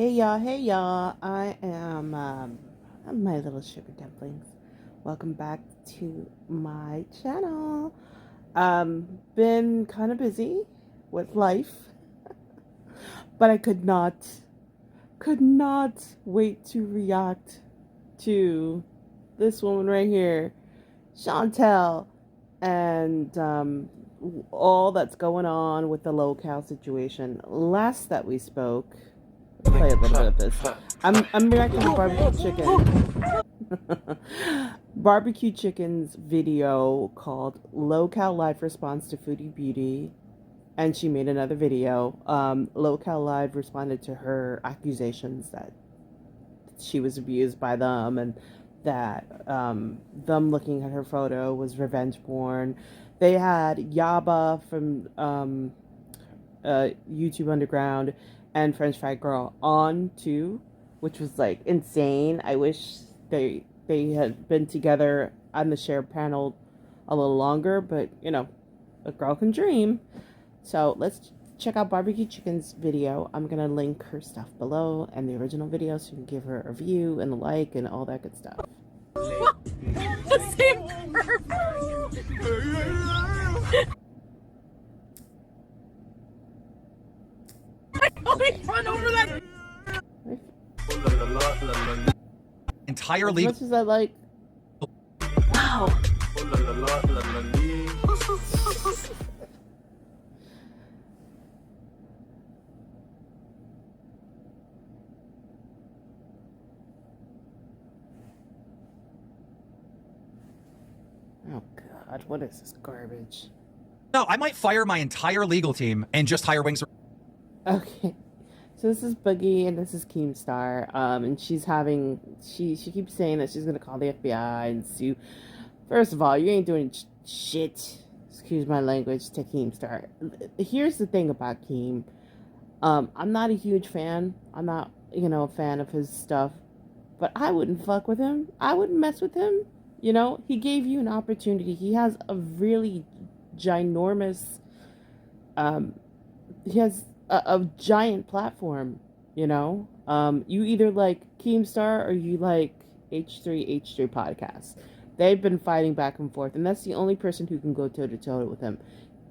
Hey y'all, I am my little sugar dumplings. Welcome back to my channel. Been kind of busy with life, but I could not wait to react to this woman right here, Chantel, and all that's going on with the locale situation. Last that we spoke, let's play a little bit of this. I'm reacting to barbecue chicken. Barbecue chicken's video called Locale Live Response to Foodie Beauty, and she made another video. Locale Live responded to her accusations that she was abused by them and that them looking at her photo was revenge porn. They had Yaba from YouTube Underground and French Fry Girl on too, which was like insane. I wish they had been together on the shared panel a little longer, but a girl can dream. So let's check out Barbecue Chicken's video. I'm gonna link her stuff below and the original video so you can give her a view and a like and all that good stuff. The same curve. Run over that. Entirely. As much as I like. Wow. Oh God, what is this garbage? No, I might fire my entire legal team and just hire Wings. Okay, so this is Boogie and this is Keemstar. And she keeps saying that she's gonna call the FBI and sue. First of all, you ain't doing shit. Excuse my language to Keemstar. Here's the thing about Keem. I'm not a huge fan. I'm not, a fan of his stuff. But I wouldn't fuck with him. I wouldn't mess with him. He gave you an opportunity. He has a really ginormous, he has a giant platform, You either like Keemstar or you like H3 podcasts. They've been fighting back and forth, and that's the only person who can go toe to toe with him.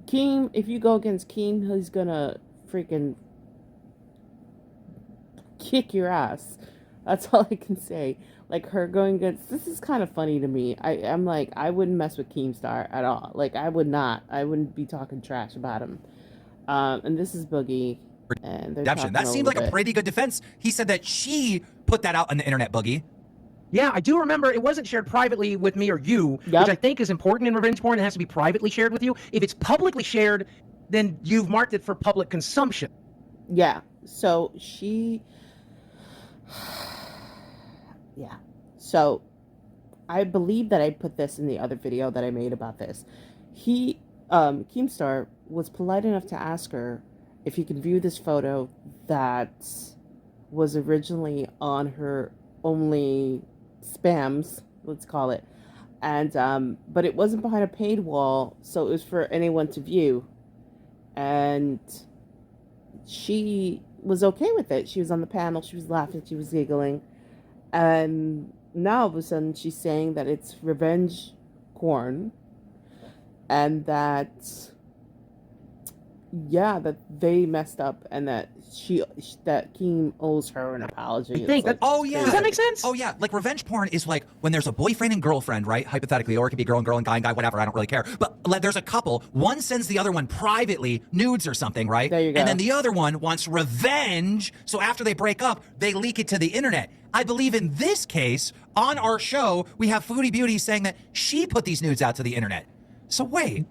Keem, if you go against Keem, he's gonna freaking kick your ass. That's all I can say. Like her going against this is kind of funny to me. I'm like, I wouldn't mess with Keemstar at all. Like I would not. I wouldn't be talking trash about him. And this is Boogie. And they're talking That seemed like a pretty good defense. He said that she put that out on the internet, Boogie. Yeah, I do remember it wasn't shared privately with me or you, which I think is important in revenge porn. It has to be privately shared with you. If it's publicly shared, then you've marked it for public consumption. Yeah. So she... Yeah. So I believe that I put this in the other video that I made about this. Keemstar was polite enough to ask her if he can view this photo that was originally on her only spams, let's call it. And but it wasn't behind a paid wall, so it was for anyone to view. And she was okay with it. She was on the panel, she was laughing, she was giggling. And now all of a sudden she's saying that it's revenge porn and that that they messed up and that that Keem owes her an apology. I think like, oh yeah, does that make sense? Oh yeah, like revenge porn is like when there's a boyfriend and girlfriend, right? Hypothetically, or it could be girl and girl and guy, whatever. I don't really care. But there's a couple. One sends the other one privately nudes or something, right? There you go. And then the other one wants revenge. So after they break up, they leak it to the internet. I believe in this case, on our show, we have Foodie Beauty saying that she put these nudes out to the internet. So wait.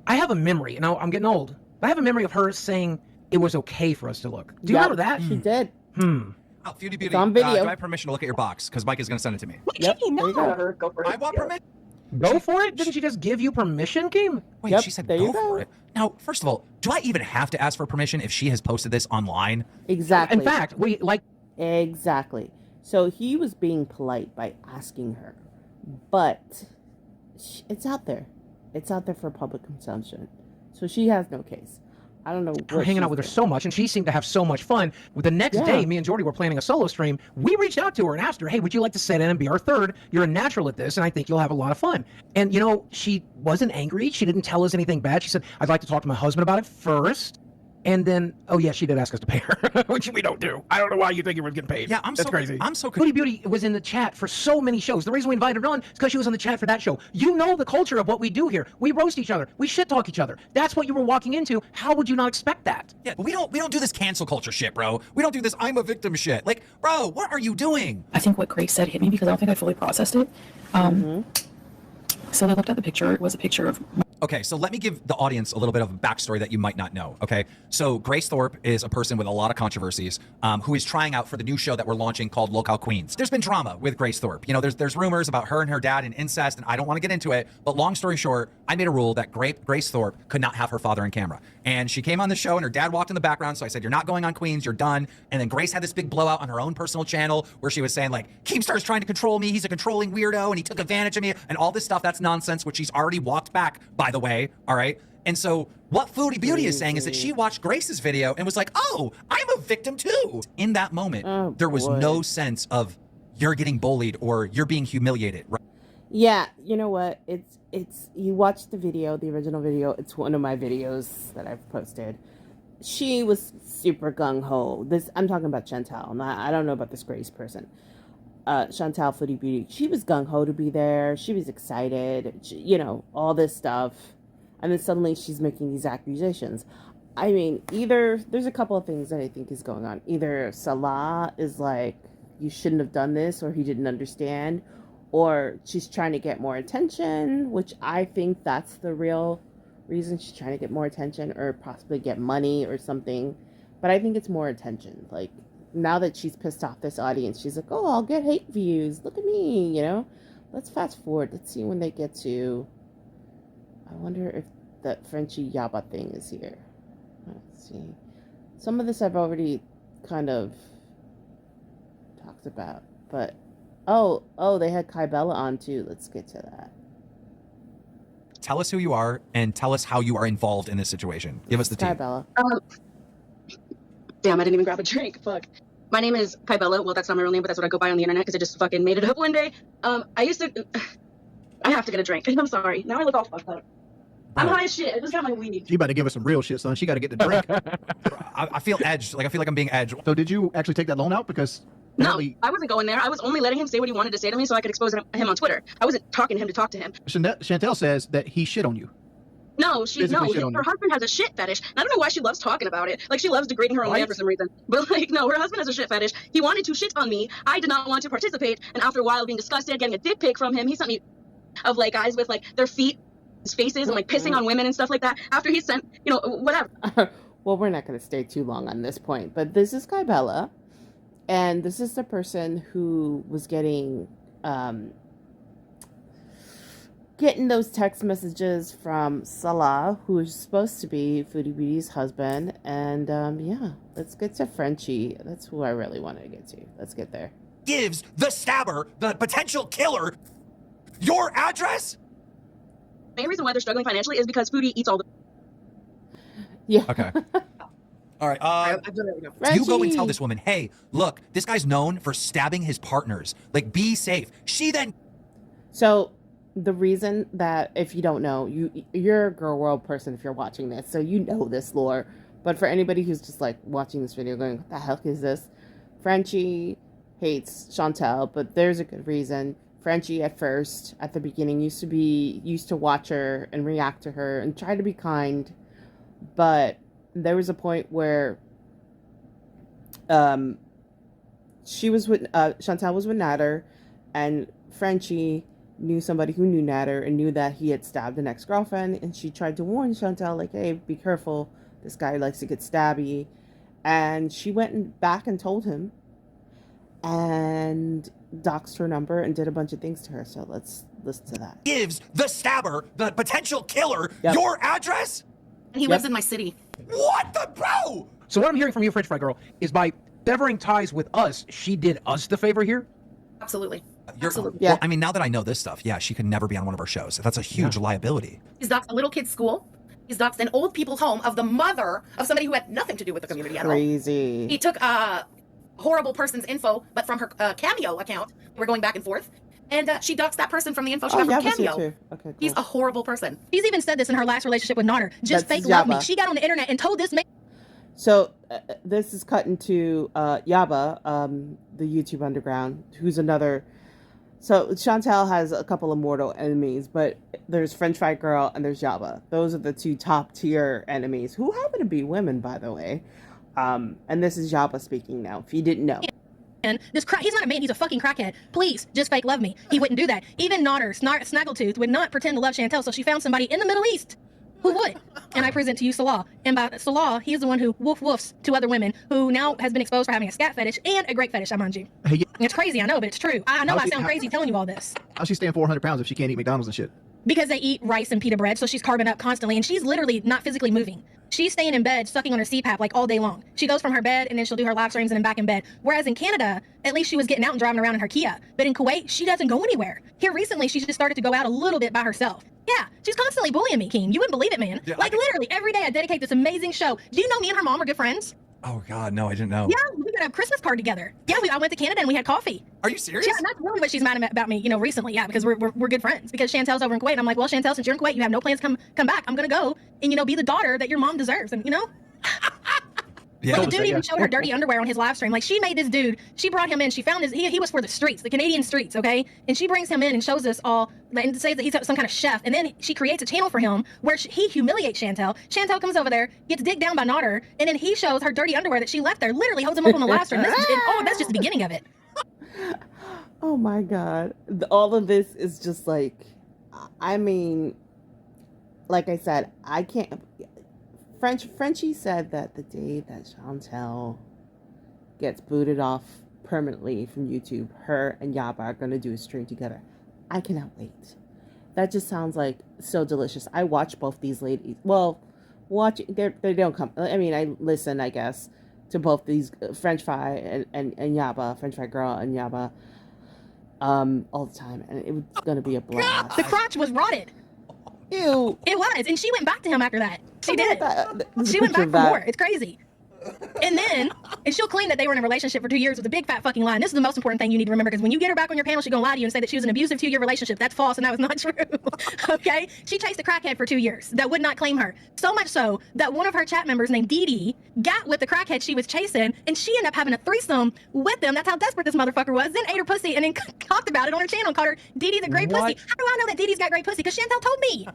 I have a memory. I'm getting old. I have a memory of her saying it was okay for us to look. Do you remember that? She did. Oh, Foodie Beauty, it's on video. do I have permission to look at your box? Because Mike is going to send it to me. Yep, there you go. Go for it. I want permission. Go for it? Didn't she just give you permission, Keem? Wait, Yep, she said there you go go. for it. Now, first of all, do I even have to ask for permission if she has posted this online? Exactly. In fact, we like... Exactly. So he was being polite by asking her, but it's out there. It's out there for public consumption. So she has no case. I don't know We're what hanging she's out with her doing. so much, and she seemed to have so much fun. The next Yeah. day, me and Jordy were planning a solo stream. We reached out to her and asked her, hey, would you like to sit in and be our third? You're a natural at this, and I think you'll have a lot of fun. And, you know, she wasn't angry. She didn't tell us anything bad. She said, I'd like to talk to my husband about it first. And then, oh yeah, she did ask us to pay her, which we don't do. I don't know why you think you were getting paid. Yeah, That's crazy. I'm so Foodie Beauty was in the chat for so many shows. The reason we invited her on is because she was on the chat for that show. You know the culture of what we do here. We roast each other. We shit talk each other. That's what you were walking into. How would you not expect that? Yeah, but we don't do this cancel culture shit, bro. We don't do this I'm a victim shit. Like, bro, what are you doing? I think what Grace said hit me because I don't think I fully processed it. So I looked at the picture. It was a picture of Okay, so let me give the audience a little bit of a backstory that you might not know, okay? So Grace Thorpe is a person with a lot of controversies who is trying out for the new show that we're launching called Local Queens. There's been drama with Grace Thorpe. You know, there's rumors about her and her dad and incest, and I don't want to get into it, but long story short, I made a rule that Grace Thorpe could not have her father in camera. And she came on the show and her dad walked in the background, so I said, you're not going on Queens, you're done. And then Grace had this big blowout on her own personal channel where she was saying like, Keemstar's trying to control me, he's a controlling weirdo, and he took advantage of me, and all this stuff. That's nonsense, which she's already walked back, by the way, all right? And so what Foodie Beauty is saying is that she watched Grace's video and was like, oh, I'm a victim too. In that moment, there was no sense of you're getting bullied or you're being humiliated. Right? Yeah, you know what? It's you watched the video, the original video. It's one of my videos that I've posted. She was super gung ho. I'm talking about Chantal. I don't know about this Grace person. Chantal Foodie Beauty. She was gung ho to be there. She was excited. You know, all this stuff. And then suddenly she's making these accusations. I mean, either there's a couple of things that I think is going on. Either Salah is like, you shouldn't have done this, or he didn't understand, or she's trying to get more attention, which I think that's the real reason she's trying to get more attention, or possibly get money or something. But I think it's more attention. Like, now that she's pissed off this audience, she's like, oh, I'll get hate views. Look at me, you know? Let's fast forward. Let's see when they get to... I wonder if that Frenchy Yaba thing is here. Let's see. Some of this I've already kind of talked about, but oh, they had Kyella on too. Let's get to that. Tell us who you are and tell us how you are involved in this situation. Give us the tea. Kyella. damn, I didn't even grab a drink. Fuck. My name is Kyella. Well, that's not my real name, but that's what I go by on the internet because I just fucking made it up one day. I have to get a drink. I'm sorry. Now I look all fucked up. I'm high as shit. I just got my weed. She about to give us some real shit, son. She got to get the drink. I feel edged. Like, I feel like I'm being edged. So did you actually take that loan out? Because No, apparently I wasn't going there. I was only letting him say what he wanted to say to me so I could expose him on Twitter. I wasn't talking to him to talk to him. Chantel says that he shit on you. No, Physically shit on her you. husband has a shit fetish. And I don't know why she loves talking about it. Like, she loves degrading her own man for some reason. But, like, no, her husband has a shit fetish. He wanted to shit on me. I did not want to participate. And after a while being disgusted, getting a dick pic from him, he sent me of, like, guys with, like, their feet, faces, and, like, pissing on women and stuff like that. After he sent, you know, whatever. Well, we're not going to stay too long on this point, but this is Kyella, and this is the person who was getting those text messages from Salah, who is supposed to be Foodie Beauty's husband, and yeah, let's get to Frenchie. That's who I really wanted to get to. Let's get there. Gives the stabber, the potential killer, your address? The main reason why they're struggling financially is because Foodie eats all the... Yeah. Okay. All right. You go and tell this woman, hey, look, this guy's known for stabbing his partners. Like, be safe. She then... So the reason that, if you don't know, you're a girl world person if you're watching this, so you know this lore. But for anybody who's just like watching this video going, what the heck is this? Frenchie hates Chantel, but there's a good reason. Frenchie at the beginning, used to watch her and react to her and try to be kind, but there was a point where she was with Chantel was with Natter, and Frenchie knew somebody who knew Natter and knew that he had stabbed an ex-girlfriend, and she tried to warn Chantel, like, hey, be careful, this guy likes to get stabby. And she went back and told him and doxed her number and did a bunch of things to her. So let's listen to that. Gives the stabber, the potential killer, your address? And he lives in my city. What the bro? So what I'm hearing from you, French Fry Girl, is by severing ties with us, she did us the favor here? Absolutely. Absolutely. Yeah. Well, I mean, now that I know this stuff, yeah, she could never be on one of our shows. That's a huge liability. He's got a little kid's school. He's doxed an old people's home of the mother of somebody who had nothing to do with the community at all. Crazy. He took a horrible person's info, but from her Cameo account. We're going back and forth. And she doxed that person from the info she got from Yaba's here Cameo. too. Okay, cool. He's a horrible person. She's even said this in her last relationship with Nader. Just That's fake love me. Yaba. She got on the internet and told this man. So this is cut into Yaba, the YouTube underground, who's another. So Chantel has a couple of mortal enemies, but there's French Fry Girl and there's Yaba. Those are the two top tier enemies, who happen to be women, by the way. And this is Yaba speaking now, if you didn't know. And this he's not a man, he's a fucking crackhead. Please, just fake love me. He wouldn't do that. Even Nader, Snaggletooth, would not pretend to love Chantel, so she found somebody in the Middle East who would. And I present to you Salah. And by Salah, he is the one who woofs to other women, who now has been exposed for having a scat fetish and a grape fetish, I mind you. Hey, yeah. It's crazy, I know, but it's true. I know How's I she- sound how- crazy telling you all this. How's she staying 400 pounds if she can't eat McDonald's and shit? Because they eat rice and pita bread, so she's carbing up constantly, and she's literally not physically moving. She's staying in bed, sucking on her CPAP like all day long. She goes from her bed, and then she'll do her live streams and then back in bed. Whereas in Canada, at least she was getting out and driving around in her Kia. But in Kuwait, she doesn't go anywhere. Here recently, she's just started to go out a little bit by herself. Yeah, she's constantly bullying me, Keem. You wouldn't believe it, man. Yeah, like literally every day I dedicate this amazing show. Do you know me and her mom are good friends? Oh God, no, I didn't know. Yeah, we got a Christmas card together. Yeah, I went to Canada and we had coffee. Are you serious? Yeah, and that's really what she's mad about me, recently. Yeah, because we're good friends. Because Chantel's over in Kuwait, and I'm like, well, Chantel, since you're in Kuwait, you have no plans to come back. I'm gonna go and be the daughter that your mom deserves, and Yeah. But the dude even showed her dirty underwear on his live stream. Like, she made this dude, she brought him in, she found he was for the streets, the Canadian streets, okay? And she brings him in and shows us all, and says that he's some kind of chef. And then she creates a channel for him where he humiliates Chantel. Chantel comes over there, gets digged down by Nader, and then he shows her dirty underwear that she left there, literally holds him up on the live stream. That's just the beginning of it. Oh my God. All of this is just like, I mean, like I said, I can't. Frenchie said that the day that Chantel gets booted off permanently from YouTube, her and Yaba are going to do a stream together. I cannot wait. That just sounds like so delicious. I watch both these ladies. Well, they don't come. I mean, I listen, I guess, to both these French Fry and Yaba, French Fry Girl and Yaba, all the time. And it was going to be a blast. The crotch was rotted. Ew. It was, and she went back to him after that. She did. There's a She went picture back of for that. more. It's crazy. And she'll claim that they were in a relationship for 2 years with a big fat fucking lie. And this is the most important thing you need to remember, because when you get her back on your panel, she's gonna lie to you and say that she was in an abusive 2-year relationship. That's false, and that was not true. Okay? She chased a crackhead for 2 years that would not claim her. So much so that one of her chat members named Dee Dee got with the crackhead she was chasing, and she ended up having a threesome with them. That's how desperate this motherfucker was. Then ate her pussy and then talked about it on her channel and called her Dee Dee the Great Pussy. How do I know that Dee Dee's got great pussy? Because Chantel told me.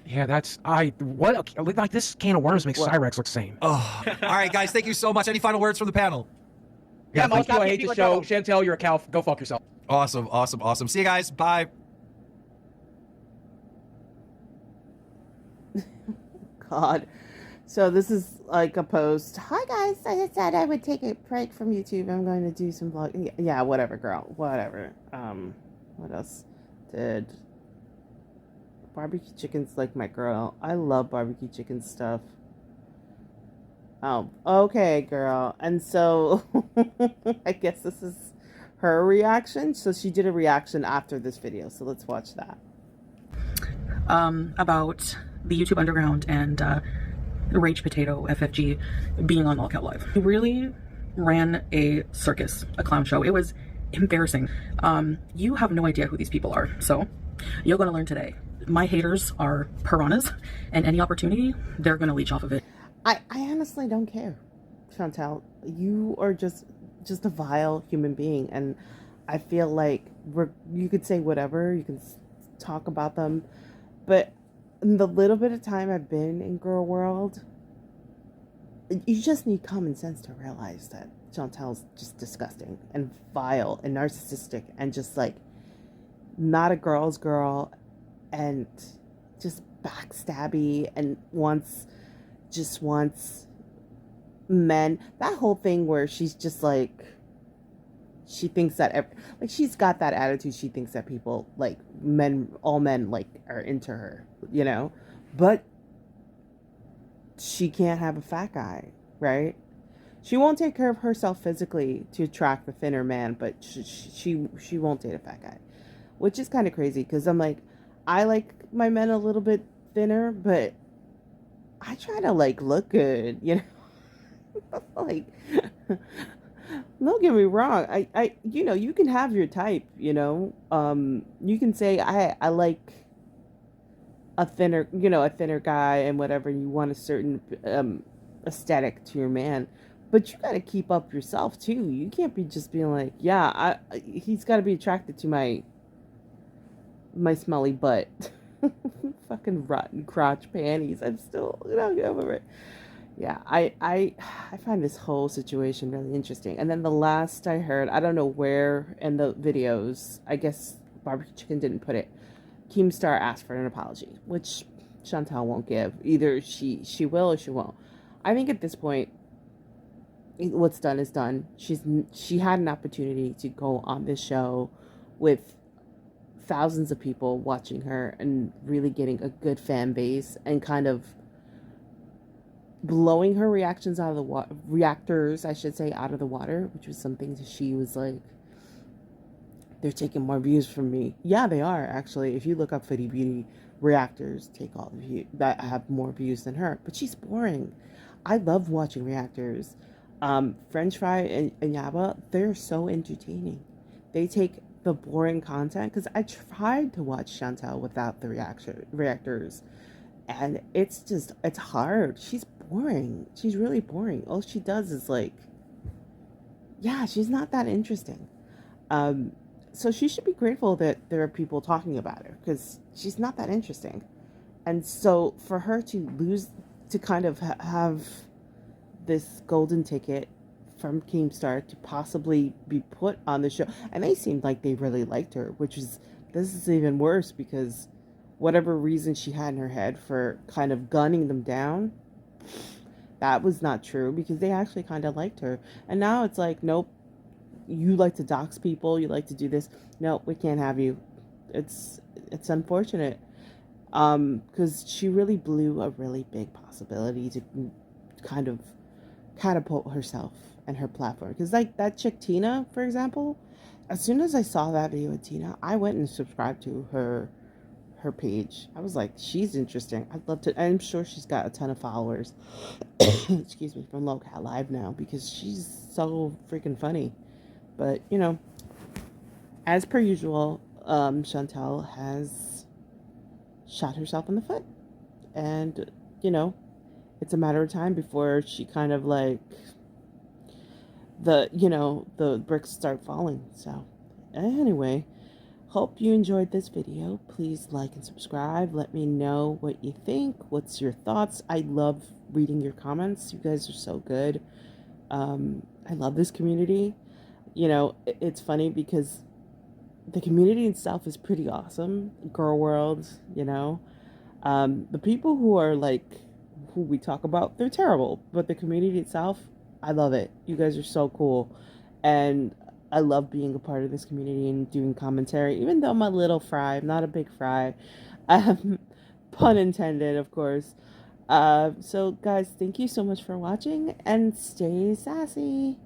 Yeah, like this can of worms makes Cyrex look sane. Oh, all right, guys. Thank you so much. Any final words from the panel? Yeah, most people hate the show. Chantel, you're a cow. Go fuck yourself. Awesome, awesome, awesome. See you guys. Bye. God. So this is like a post. Hi guys, I just said I would take a break from YouTube. I'm going to do some vlog. Yeah, whatever, girl. Whatever. What else did barbecue chicken's like my girl. I love barbecue chicken stuff. Oh, okay, girl. And so I guess this is her reaction. So she did a reaction after this video. So let's watch that. About the YouTube Underground and Rage Potato FFG being on Lolcat Live. He really ran a circus, a clown show. It was embarrassing. You have no idea who these people are, so you're going to learn today. My haters are piranhas, and any opportunity, they're going to leech off of it. I honestly don't care, Chantel. You are just a vile human being, and I feel like you could say whatever, you can talk about them, but in the little bit of time I've been in girl world, you just need common sense to realize that Chantel's just disgusting and vile and narcissistic and just like not a girl's girl and just backstabby and wants men. That whole thing where she's just like, she thinks that like she's got that attitude. She thinks that people like all men like are into her, but she can't have a fat guy, right? She won't take care of herself physically to attract the thinner man, but she won't date a fat guy, which is kind of crazy because I'm like, I like my men a little bit thinner, but I try to like look good, you know, like don't get me wrong. You know, you can have your type, you know. You can say I like a thinner, you know, a thinner guy and whatever. You want a certain aesthetic to your man, but you got to keep up yourself too. You can't be just being like, yeah, he's got to be attracted to my smelly butt. Fucking rotten crotch panties. I'm still, you know, get over it. Yeah, I find this whole situation really interesting. And then the last I heard, I don't know where in the videos, I guess Barbecue Chicken didn't put it. Keemstar asked for an apology, which Chantal won't give. Either she will or she won't. I think at this point, what's done is done. She had an opportunity to go on this show with thousands of people watching her and really getting a good fan base and kind of blowing her reactions out of the reactors, I should say, out of the water, which was something that she was like, they're taking more views from me. Yeah, they are, actually. If you look up Foodie Beauty, reactors take all the views that have more views than her. But she's boring. I love watching reactors. French Fry and Yaba, they're so entertaining. They take the boring content, because I tried to watch Chantal without the reactors, and it's hard. She's boring. She's really boring. All she does is like, yeah, she's not that interesting. So she should be grateful that there are people talking about her, because she's not that interesting. And so for her to lose, to kind of have this golden ticket from Keemstar to possibly be put on the show, and they seemed like they really liked her, this is even worse, because whatever reason she had in her head for kind of gunning them down, that was not true, because they actually kind of liked her. And now it's like, nope, you like to dox people, you like to do this, no, we can't have you. It's unfortunate, because she really blew a really big possibility to kind of catapult herself and her platform. Because like that chick Tina, for example, as soon as I saw that video with Tina, I went and subscribed to her page. I was like, she's interesting. I'd love to. I'm sure she's got a ton of followers. Excuse me, from Local Live now, because she's so freaking funny. But you know, as per usual, Chantal has shot herself in the foot, and you know, it's a matter of time before she kind of like the bricks start falling. So anyway, hope you enjoyed this video. Please like and subscribe. Let me know what you think. What's your thoughts? I love reading your comments. You guys are so good. I love this community. You know, it's funny because the community itself is pretty awesome. gorlworld, you know. The people who are like, who we talk about, they're terrible. But the community itself, I love it. You guys are so cool. And I love being a part of this community and doing commentary, even though I'm a little fry. I'm not a big fry. Pun intended, of course. So guys, thank you so much for watching, and stay sassy.